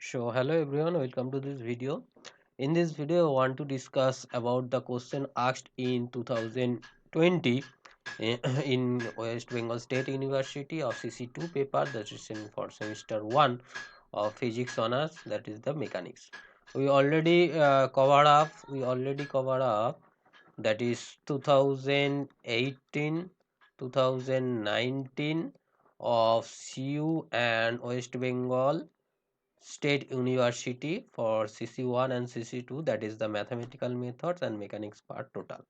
So hello everyone, welcome to this video. In this video I want to discuss about the question asked in 2020 in West Bengal State University of CC2 paper, that is in for semester 1 of physics honors, that is the mechanics. We already covered up that is 2018 2019 of CU and West Bengal State University for CC1 and CC2, that is the mathematical methods and mechanics part total.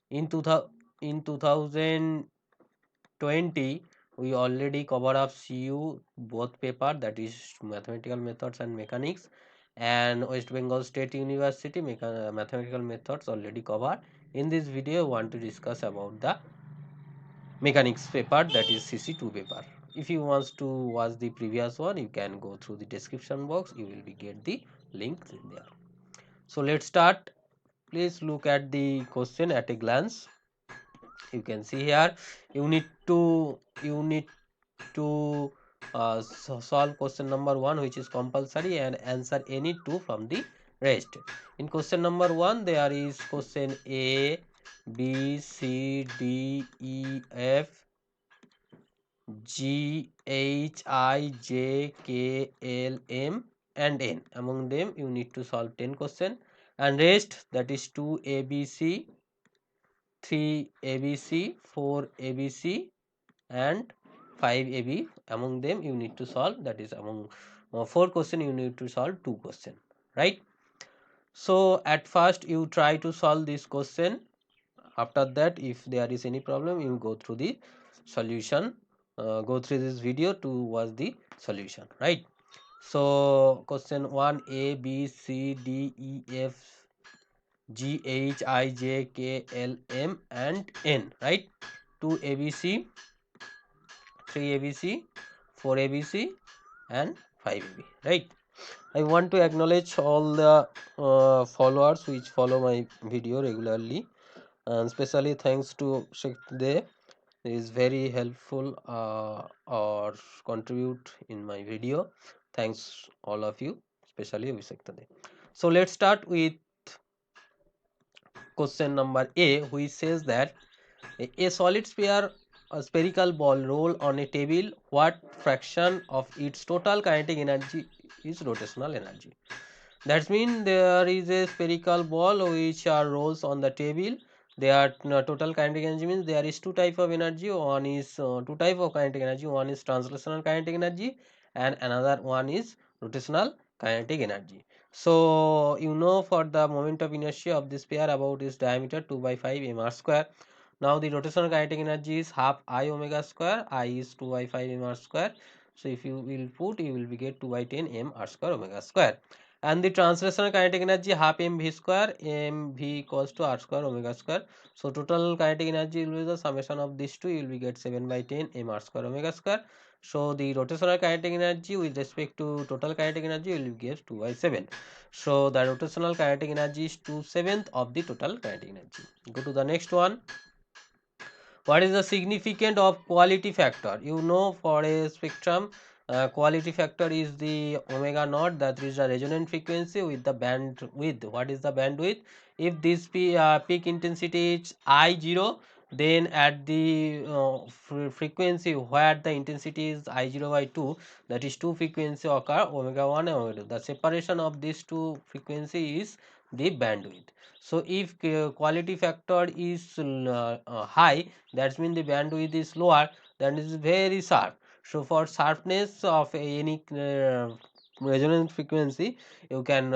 In 2020 we already covered up CU both paper, that is mathematical methods and mechanics, and West Bengal State University mathematical methods already covered. In this video I want to discuss about the mechanics paper, that is CC2 paper. If you want to watch the previous one, you can go through the description box, you will be get the links in there. So let's start. Please look at the question at a glance. You can see here you need to solve question number 1, which is compulsory, and answer any two from the rest. In question number 1 there is question A, B, C, D, E, F, G, H, I, J, K, L, M and N. Among them you need to solve 10 questions, and rest, that is 2 ABC, 3 ABC, 4 ABC and 5 AB. Among them you need to solve, that is among 4 questions you need to solve 2 questions, right? So at first you try to solve this question. After that, if there is any problem, you go through the solution, go through this video to watch the solution, right? So question 1, A, B, C, D, E, F, G, H, I, J, K, L, M and N, right? 2 ABC, 3 ABC, 4 ABC and 5 AB, right? I want to acknowledge all the followers which follow my video regularly, and especially thanks to Shikde, is very helpful or contribute in my video. Thanks all of you, especially Abhishek. So let's start with question number A, which says that a solid sphere, a spherical ball roll on a table, what fraction of its total kinetic energy is rotational energy? That means there is a spherical ball which rolls on the table. Their total kinetic energy means there is two type of energy. One is two type of kinetic energy. One is translational kinetic energy, and another one is rotational kinetic energy. So you know, for the moment of inertia of this sphere about its diameter 2 by 5 mr square. Now the rotational kinetic energy is half I omega square. I is 2 by 5 mr square. So if you will put, you will be get 2 by 10 m r square omega square. And the translational kinetic energy half mv square, mv equals to r square omega square. So total kinetic energy will be the summation of these two, you will be get 7 by 10 m r square omega square. So the rotational kinetic energy with respect to total kinetic energy will give 2 by 7. So the rotational kinetic energy is 2/7 of the total kinetic energy. Go to the next one. What is the significance of quality factor? You know, for a spectrum, quality factor is the omega naught, that is the resonant frequency with the bandwidth. What is the bandwidth? If this peak intensity is I0, then at the frequency where the intensity is I0 by 2, that is two frequency occur, omega 1 and omega 2. The separation of these two frequency is the bandwidth. So if quality factor is high, that means the bandwidth is lower, then it is very sharp. So for sharpness of any resonance frequency, you can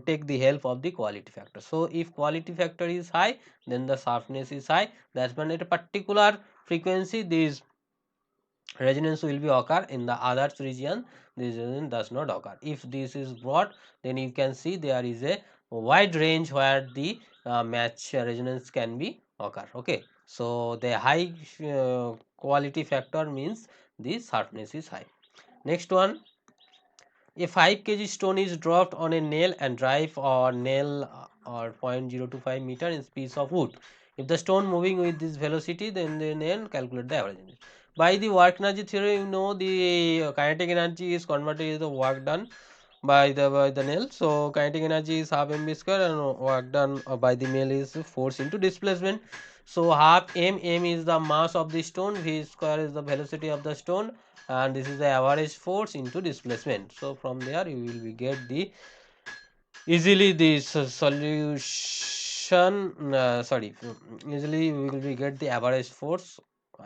take the help of the quality factor. So if quality factor is high, then the sharpness is high. That's when at a particular frequency this resonance will be occur. In the other region, this resonance does not occur. If this is broad, then you can see there is a wide range where the match resonance can be occur. Okay, so the high quality factor means the sharpness is high. Next one, a 5 kg stone is dropped on a nail and drive or nail or 0.025 meter in piece of wood. If the stone moving with this velocity, then calculate the average energy. By the work energy theory, you know the kinetic energy is converted into the work done by the nail. So kinetic energy is half mv square, and work done by the nail is force into displacement. So half m is the mass of the stone, v square is the velocity of the stone, and this is the average force into displacement. So from there you will be get the easily this solution, easily we will be get the average force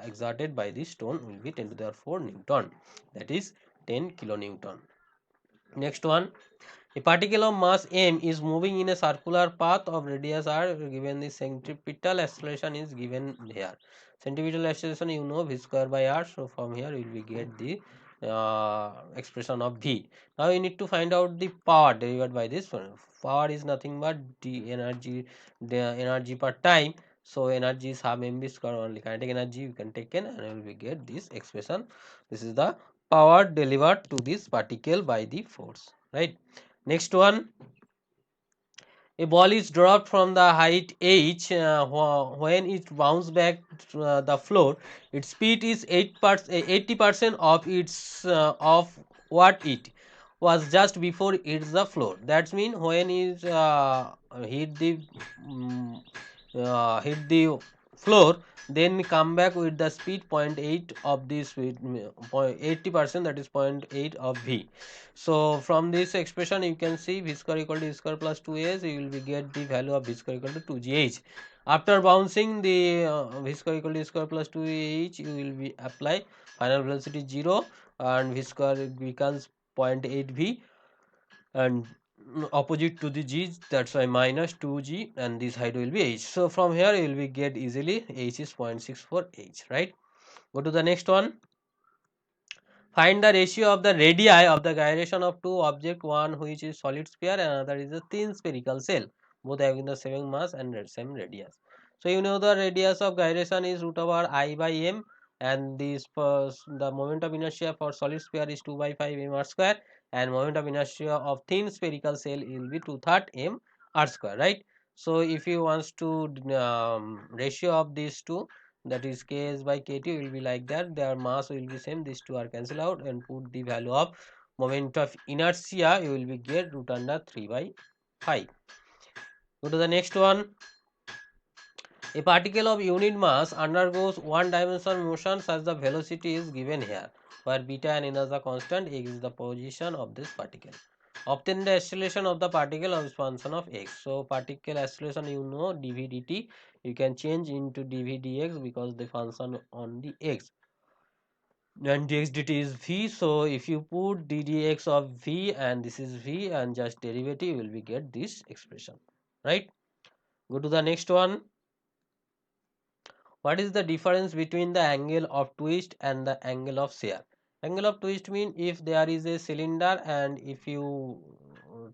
exerted by the stone will be 10 to the 4 Newton, that is 10 kilonewton. Next one, a particle of mass m is moving in a circular path of radius r, given the centripetal acceleration is given here. Centripetal acceleration you know v square by r, so from here we will get the expression of v. Now you need to find out the power derived by this one. Power is nothing but the energy per time. So energy is half mv square, only kinetic energy you can take in, and we will get this expression. This is the power delivered to this particle by the force, right? Next one, a ball is dropped from the height h. When it bounces back to the floor, its speed is 80% of its of what it was just before it hits the floor. That means when it hit the um, hit the floor, then come back with the speed 0.8 of the speed, 80%, that is 0.8 of v. So from this expression you can see v square equal to v square plus 2h, you will be get the value of v square equal to 2gh. After bouncing the v square equal to v square plus 2h, you will be apply final velocity 0, and v square becomes 0.8 v, and opposite to the g, that's why minus 2g, and this height will be h. So from here you will be get easily h is 0.64 h, right? Go to the next one. Find the ratio of the radii of the gyration of two objects, one which is solid sphere and another is a thin spherical shell, both having the same mass and same radius. So you know the radius of gyration is root over I by m, and this the moment of inertia for solid sphere is 2 by 5 m r square, and moment of inertia of thin spherical shell will be 2/3 m r square, right? So if you want to ratio of these two, that is ks by kt will be like that, their mass will be same, these two are cancelled out, and put the value of moment of inertia, you will be get root under 3 by 5. Go to the next one. A particle of unit mass undergoes one dimensional motion such the velocity is given here, where beta and n is the constant, x is the position of this particle. Obtain the acceleration of the particle as function of x. So particle acceleration you know dv dt, you can change into dv dx because the function on the x, and dx dt is v. So if you put ddx of v and this is v and just derivative, you will be get this expression, right? Go to the next one. What is the difference between the angle of twist and the angle of shear? Angle of twist means if there is a cylinder and if you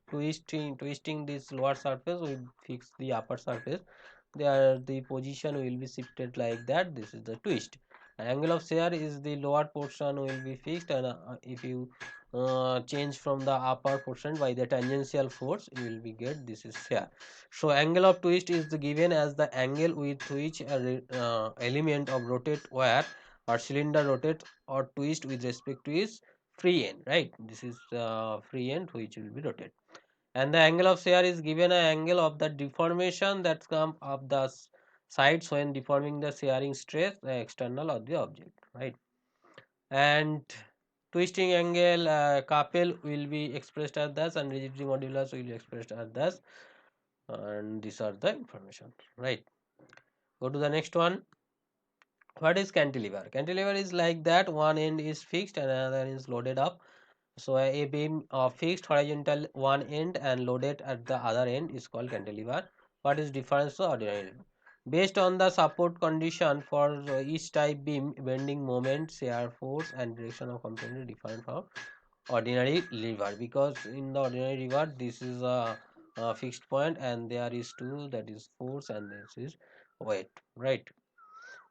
twisting this lower surface we fix the upper surface, there the position will be shifted like that. This is the twist. Angle of shear is the lower portion will be fixed, and if you change from the upper portion by the tangential force, you will be get this is shear. So angle of twist is given as the angle with which a element of rotate wire or cylinder rotate or twist with respect to its free end, right? This is free end which will be rotated. And the angle of shear is given an angle of the deformation that comes of the sides when deforming the shearing stress, the external of the object, right? And twisting angle couple will be expressed as thus, and rigidity modulus will be expressed as thus, and these are the information, right? Go to the next one. What is cantilever? Cantilever is like that, one end is fixed and another is loaded up. So a beam of fixed horizontal one end and loaded at the other end is called cantilever. What is difference to ordinary lever? Based on the support condition for each type beam, bending moment, shear force and direction of completely different from ordinary lever, because in the ordinary lever this is a fixed point and there is two, that is force and this is weight, right?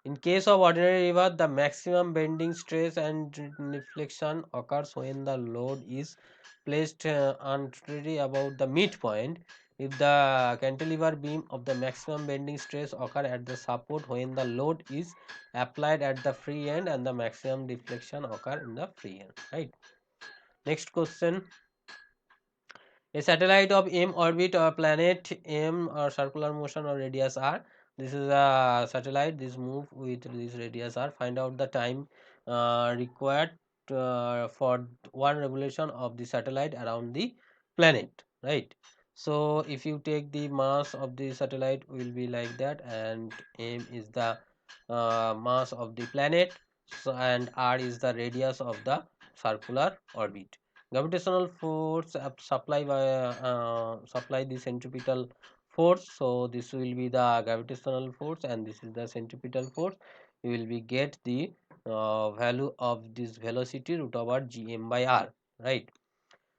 In case of ordinary river, the maximum bending stress and deflection occurs when the load is placed untrally above the midpoint. if the cantilever beam of the maximum bending stress occur at the support when the load is applied at the free end and the maximum deflection occur in the free end, right? Next question. A satellite of M orbit or planet M or circular motion or radius r. This is a satellite. This move with this radius r. Find out the time required for one revolution of the satellite around the planet. Right. So if you take the mass of the satellite will be like that, and M is the mass of the planet. So and r is the radius of the circular orbit. Gravitational force supply the centripetal force. So this will be the gravitational force and this is the centripetal force. You will be get the value of this velocity root over gm by r, right?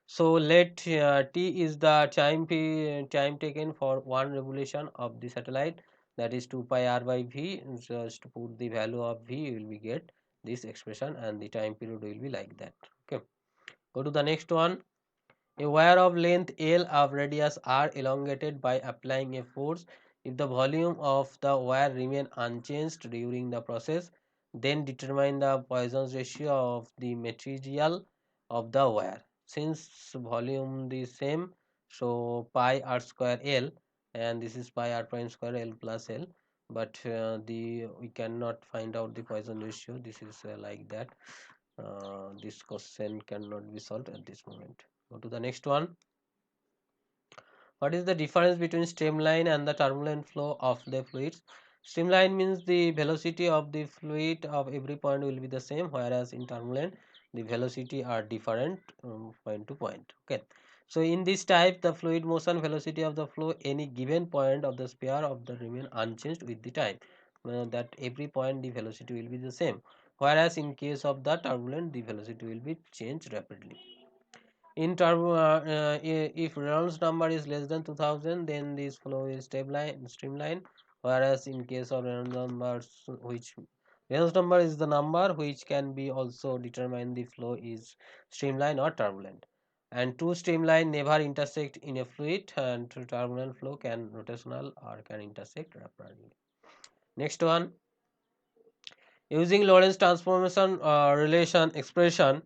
So let t is the time taken for one revolution of the satellite, that is 2 pi r by v. Just to put the value of v, you will be get this expression and the time period will be like that. Okay, go to the next one. A wire of length L of radius R elongated by applying a force. If the volume of the wire remain unchanged during the process, then determine the Poisson's ratio of the material of the wire. Since volume the same, so pi r square L, and this is pi r prime square L plus L. But the we cannot find out the Poisson ratio. This is like that. This question cannot be solved at this moment. Go to the next one. What is the difference between streamline and the turbulent flow of the fluids? Streamline means the velocity of the fluid of every point will be the same, whereas in turbulent the velocity are different point to point. Okay. So in this type, the fluid motion velocity of the flow any given point of the sphere of the remain unchanged with the time. That every point the velocity will be the same, whereas in case of the turbulent the velocity will be changed rapidly. In if Reynolds number is less than 2000, then this flow is streamline. Whereas in case of Reynolds numbers, which Reynolds number is the number which can be also determine the flow is streamline or turbulent. And two streamline never intersect in a fluid, and turbulent flow can rotational or can intersect rapidly. Next one. Using Lorentz transformation relation expression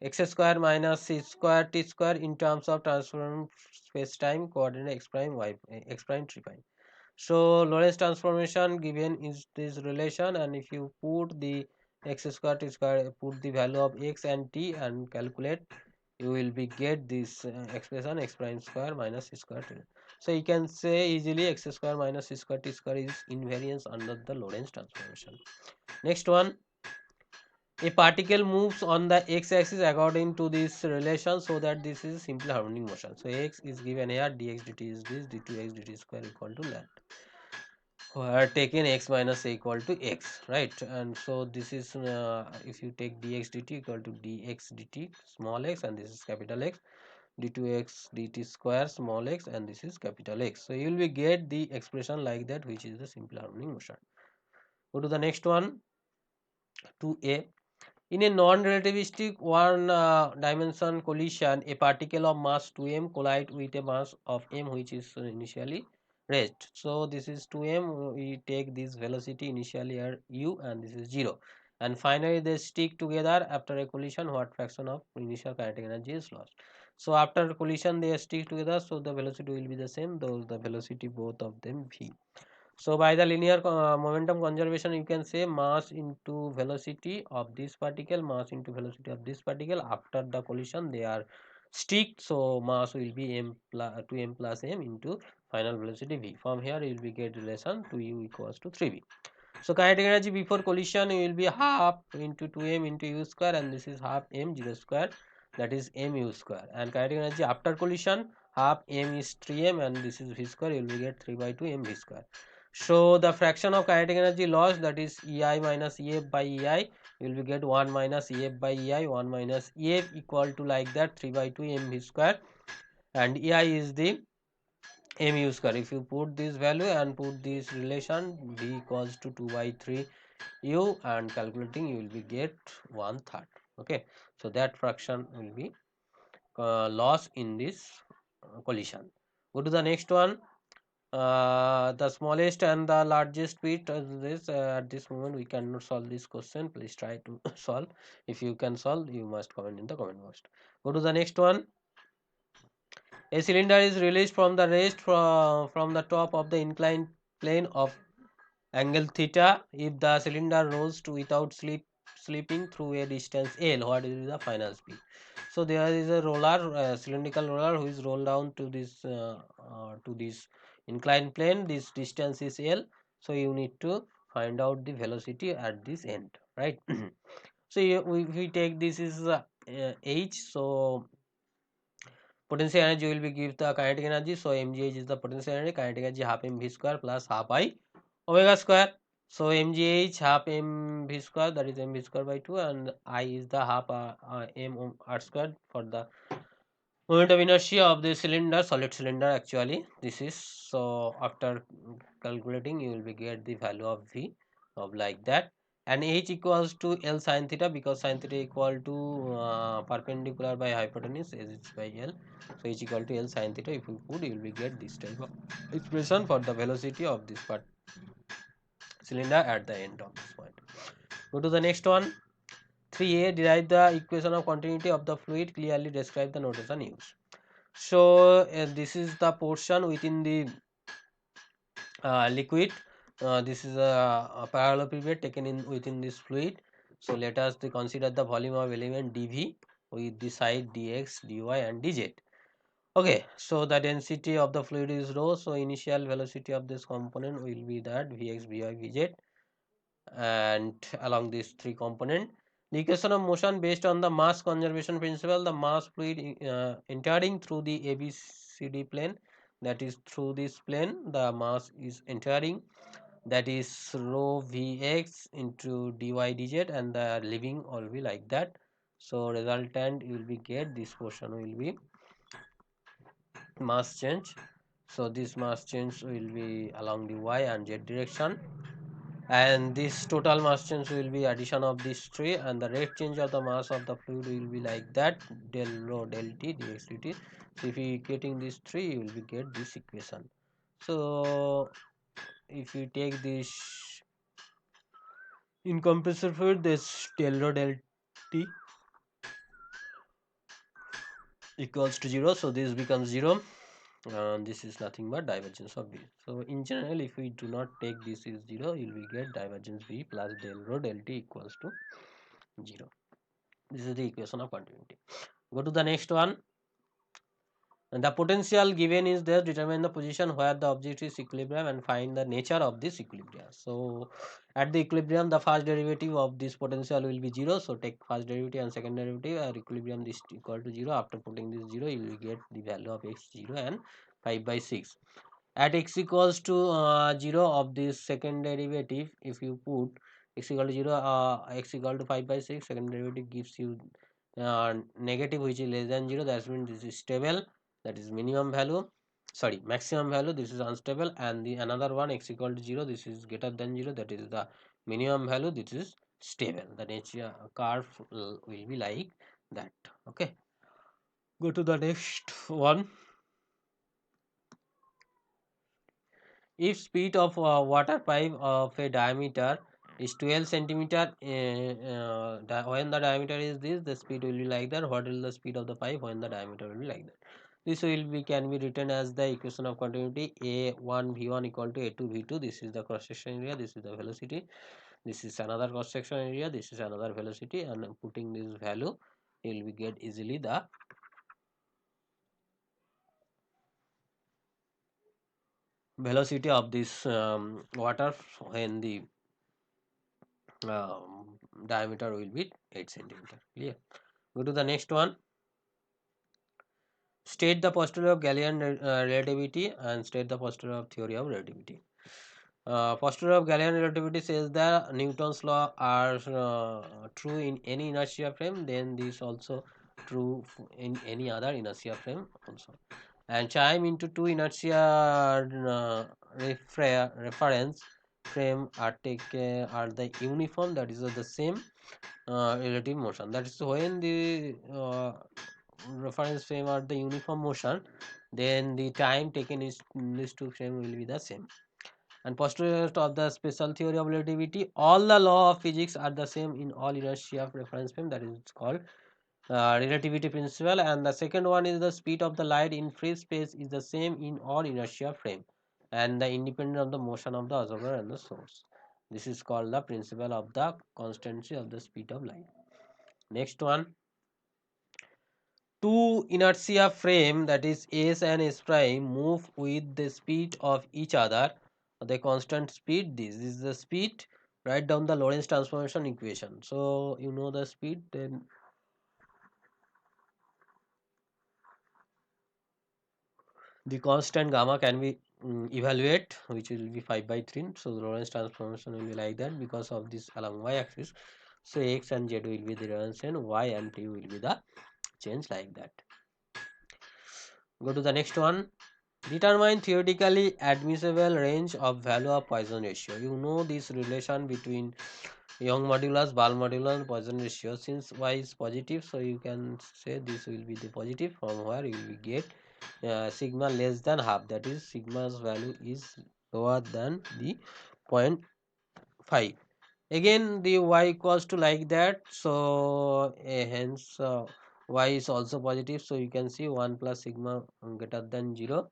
x square minus c square t square in terms of transform space-time coordinate x prime y x prime 3 prime. So Lorentz transformation given is this relation, and if you put the x square t square, put the value of x and t and calculate, you will be get this expression x prime square minus c square t. So you can say easily x square minus c square t square is invariance under the Lorentz transformation. Next one. A particle moves on the x-axis according to this relation, so that this is simple harmonic motion. So x is given here, dx dt is this, d2x dt square equal to that. Where taken x minus a equal to x, right? And so this is if you take dx dt equal to dx dt small x, and this is capital X, d2x dt square small x, and this is capital X. So you will be get the expression like that, which is the simple harmonic motion. Go to the next one. 2a. In a non-relativistic one-dimension collision, a particle of mass 2m collide with a mass of m which is initially raised. So this is 2m. We take this velocity initially at u, and this is 0. And finally they stick together after a collision. What fraction of initial kinetic energy is lost? So after collision they stick together, so the velocity will be the same, though the velocity both of them v. So by the linear momentum conservation, you can say mass into velocity of this particle, mass into velocity of this particle. After the collision, they are stick. So mass will be m plus 2m plus m into final velocity v. From here, you will be get relation 2u equals to 3v. So kinetic energy before collision will be half into 2m into u square, and this is half m 0 square, that is mu square. And kinetic energy after collision, half m is 3m, and this is v square. You will get 3 by 2 m v square. So the fraction of kinetic energy lost, that is ei minus ef by ei, you will get 1 minus ef by ei, 1 minus ef equal to like that 3 by 2 m v square, and ei is the mu square. If you put this value and put this relation, v equals to 2 by 3 u, and calculating you will be get 1/3. Okay, so that fraction will be loss in this collision. Go to the next one. The smallest and the largest bit this at this moment we cannot solve this question. Please try to solve. If you can solve, you must comment in the comment box. Go to the next one. A cylinder is released from the rest from the top of the inclined plane of angle theta if the cylinder rolls to without slipping through a distance L. What is the final speed? So there is a roller, cylindrical roller, who is rolled down to this inclined plane. This distance is L. So you need to find out the velocity at this end, right? So we take this is H. So potential energy will be give the kinetic energy. So mgh is the potential energy. Kinetic energy half mv square plus half I omega square. So mgh half mv square, that is mv square by 2, and I is the half m r square for the moment of inertia of the cylinder, solid cylinder actually. This is, so after calculating you will be get the value of v of like that, and h equals to L sin theta, because sin theta equal to perpendicular by hypotenuse, as it's by L. So h equal to L sin theta. If you put, you will be get this type of expression for the velocity of this part cylinder at the end of this point. Go to the next one. 3a, derive the equation of continuity of the fluid, clearly describe the notation used. So this is the portion within the liquid. This is a parallelepiped taken in within this fluid. So let us consider the volume of element dv with the side dx, dy and dz. Okay, so the density of the fluid is rho. So initial velocity of this component will be that vx, vy, vz, and along these three component. The equation of motion based on the mass conservation principle, the mass fluid entering through the ABCD plane, that is through this plane the mass is entering, that is rho Vx into dy dz, and the leaving will be like that. So resultant you will be get this portion will be mass change. So this mass change will be along the y and z direction, and this total mass change will be addition of these three, and the rate change of the mass of the fluid will be like that, del rho del t dx dt. So if you getting these three, you will be get this equation. So if you take this in compressor fluid, this del rho del t equals to 0, so this becomes 0, and this is nothing but divergence of v. So in general, if we do not take this is 0, you will get divergence v plus del rho del t equals to 0. This is the equation of continuity. Go to the next one. And the potential given is there, determine the position where the object is equilibrium and find the nature of this equilibrium. So at the equilibrium, the first derivative of this potential will be 0. So take first derivative and second derivative, at equilibrium this equal to 0. After putting this 0, you will get the value of x 0 and 5 by 6. At x equals to 0 of this second derivative, if you put x equal to 0, x equal to 5 by 6, second derivative gives you negative, which is less than 0. That means this is stable, that is minimum value, sorry, maximum value, this is unstable, and the another one x equal to 0, this is greater than 0, that is the minimum value, this is stable. The nature curve will be like that. Okay, go to the next one. If speed of water pipe of a diameter is 12 centimeter, when the diameter is this, the speed will be like that. What is the speed of the pipe when the diameter will be like that? This will be can be written as the equation of continuity, a1 v1 equal to a2 v2. This is the cross section area, this is the velocity, this is another cross section area, this is another velocity, and putting this value, you will be get easily the velocity of this water when the diameter will be 8 centimeter. Clear? Go to the next one. State the postulate of Galilean relativity and state the postulate of theory of relativity. Postulate of Galilean relativity says that Newton's law are true in any inertia frame, then this also true in any other inertia frame also. And chime into two inertia reference frame are the uniform, that is the same relative motion. That is when the reference frame are the uniform motion, then the time taken is in these two frame will be the same. And postulate of the special theory of relativity, all the law of physics are the same in all inertia of reference frame, that is called relativity principle. And the second one is the speed of the light in free space is the same in all inertia frame and the independent of the motion of the observer and the source. This is called the principle of the constancy of the speed of light. Next one, two inertia frame, that is S and S prime, move with the speed of each other, the constant speed. This is the speed. Write down the Lorentz transformation equation. So you know the speed, then the constant gamma can be evaluate, which will be 5 by 3. So the Lorentz transformation will be like that because of this along y axis. So x and z will be the Lorentz and y and t will be the change, like that. Go to the next one. Determine theoretically admissible range of value of Poisson ratio. You know this relation between Young modulus, Ball modulus, and Poisson ratio. Since y is positive, so you can say this will be the positive, from where you will get sigma less than half. That is, sigma's value is lower than the 0.5. Again, the y equals to like that. So hence y is also positive. So you can see 1 plus sigma greater than 0,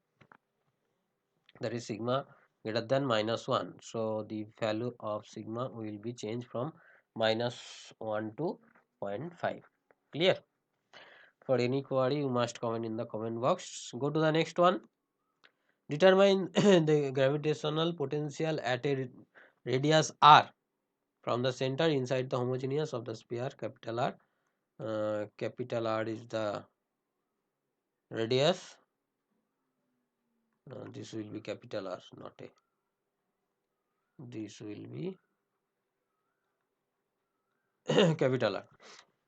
that is sigma greater than -1. So the value of sigma will be changed from -1 to 0.5. Clear? For any query, you must comment in the comment box. Go to the next one. Determine the gravitational potential at a radius r from the center inside the homogeneous of the sphere, capital R. Capital R is the radius. This will be capital R, not a. This will be capital R.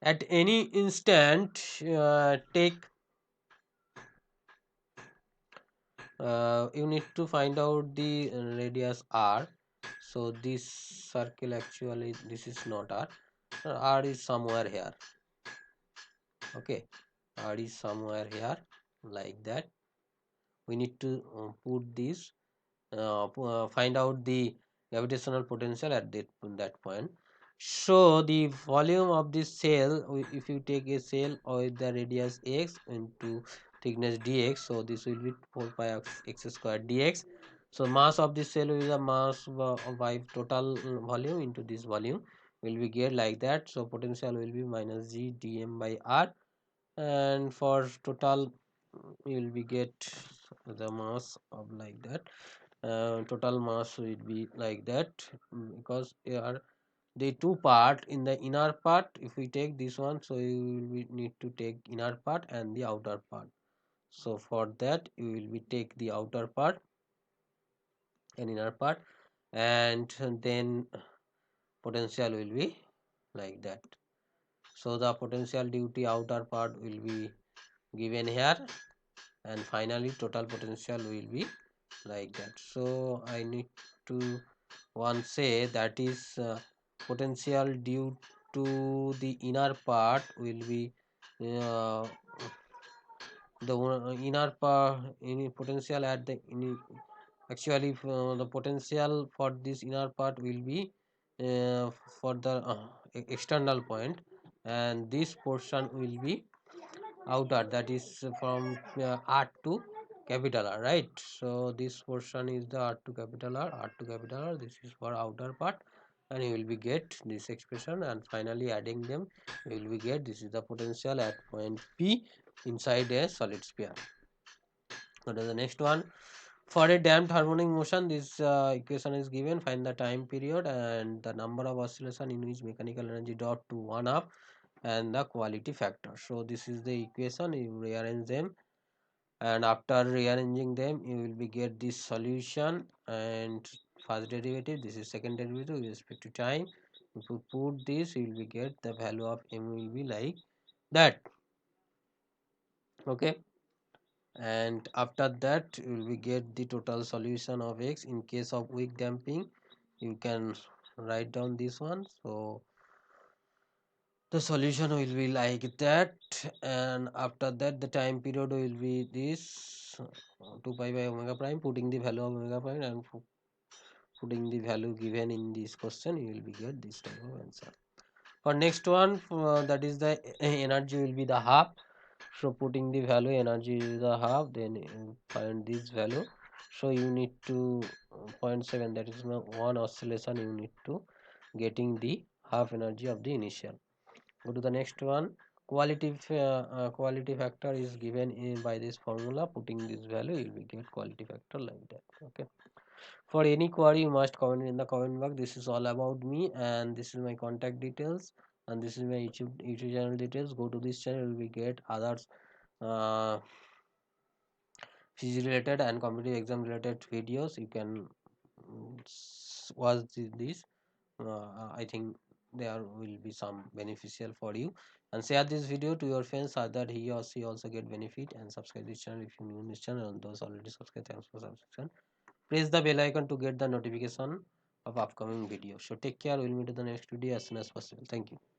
At any instant, take you need to find out the radius r. So this circle, actually this is not r. R is somewhere here. Okay, R is somewhere here, like that. We need to put this find out the gravitational potential at that point. So the volume of this cell, if you take a cell with the radius x into thickness dx, so this will be 4 pi x square dx. So mass of this cell is the mass by total volume into this volume will be get like that. So potential will be minus g dm by r, and for total you will be get the mass of like that. Total mass will be like that, because here the two part in the inner part, if we take this one, so you will need to take inner part and the outer part. So for that you will be take the outer part and inner part, and then potential will be like that. So the potential due to outer part will be given here, and finally total potential will be like that. So I need to one say that is potential due to the inner part will be uh, the inner part, any potential at the actually the potential for this inner part will be for the external point, and this portion will be outer, that is from R to capital R, right? So this portion is the R to capital R, R to capital R. This is for outer part, and you will be get this expression, and finally adding them you will be get this is the potential at point P inside a solid sphere. What is the next one? For a damped harmonic motion, this equation is given. Find the time period and the number of oscillation in which mechanical energy drop to 1 half, and the quality factor. So this is the equation. You rearrange them, and after rearranging them you will be get this solution, and first derivative, this is second derivative with respect to time. If you put this, you will be get the value of m will be like that. Okay, and after that you will be get the total solution of x. In case of weak damping, you can write down this one. So the solution will be like that, and after that the time period will be this 2 pi by omega prime, putting the value of omega prime and putting the value given in this question, you will be get this type of answer. For next one, that is the energy will be the half. So putting the value energy is the half, then you find this value. So you need to 0.7, that is one oscillation, you need to getting the half energy of the initial. Go to the next one. Quality factor is given by this formula. Putting this value, you will get quality factor like that. Okay. For any query, you must comment in the comment box. This is all about me, and this is my contact details, and this is my YouTube channel details. Go to this channel, you will get others uh, physics related and competitive exam related videos. You can watch this. I think there will be some beneficial for you, and share this video to your friends so that he or she also get benefit, and subscribe this channel if you new in this channel, and those already subscribed, thanks for subscription. Press the bell icon to get the notification of upcoming video. So take care, we'll meet in the next video as soon as possible. Thank you.